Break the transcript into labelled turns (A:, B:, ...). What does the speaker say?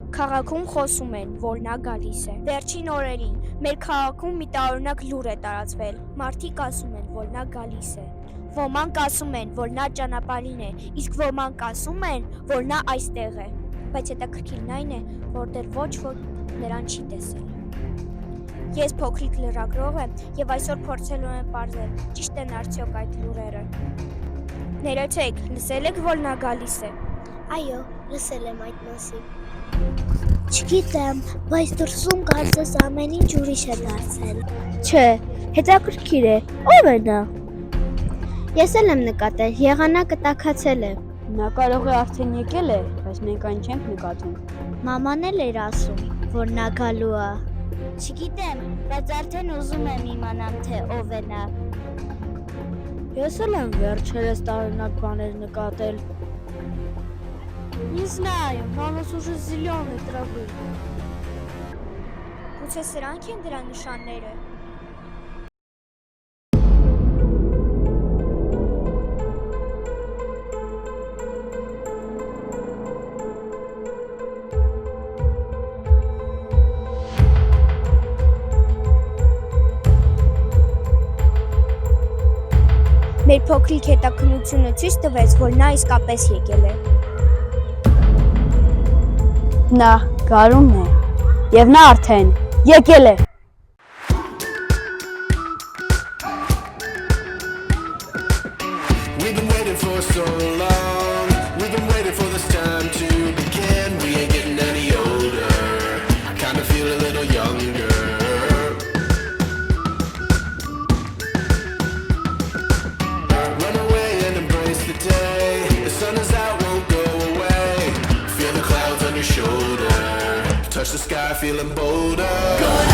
A: Քաղաքում խոսում են, որ նա գալիս է։ Վերջին օրերին մեր քաղաքում մի տարօրինակ լուր է տարածվել։ Մարդիկ ասում են, որ նա գալիս է։ Ոմանք ասում են, որ նա ճանապարհին է, իսկ ոմանք ասում են, որ նա այստեղ է։ Բայց հետաքրքիրն այն է, որ դեռ ոչ ոք նրան չի տեսել։ Ես փոքրիկ լրագրող եմ եւ այսօր փորձելու եմ պարզել, ճիշտ են արդյոք այդ լուրերը։ Ներեցեք, լսել եք, որ նա գալիս է։
B: Այո, լսել եմ այդ մասին։ Չգիտեմ, բայց դրսում կարծես ամեն ինչ ուրիշ է դարձել։
C: Չէ, հետաքրքիր է, ո՞վ է նա։
B: Ես էլ եմ նկատել, եղանակը տաքացել է։
C: Նա կարող է արդեն եկել է, բայց մենք այն չենք նկատում։
B: Մաման էլ էր ասում, որ նա գալու է։ Չգիտեմ, բայց արդեն ուզում եմ իմանամ, թե ով է նա։
C: Ես էլ եմ վերջերս տարօրինակ բաներ նկատել։ Не знаю, но у нас уже зеленый травы.
A: Գուցե սրանք են դրա նշանները։ Մեր փոքրիկ հետաքննությունը ցույց տվեց, որ նա իսկապես եկել է։
C: Նա գարունն է, եւ նա արդեն եկել է։
D: We've been waiting for so long. We've been waiting for this time to begin. We ain't getting any older. I kinda feel a little younger. Run away and embrace the day. The sun is out, won't go away. Feel the clouds on your shoulder. Touch the sky, feeling bolder.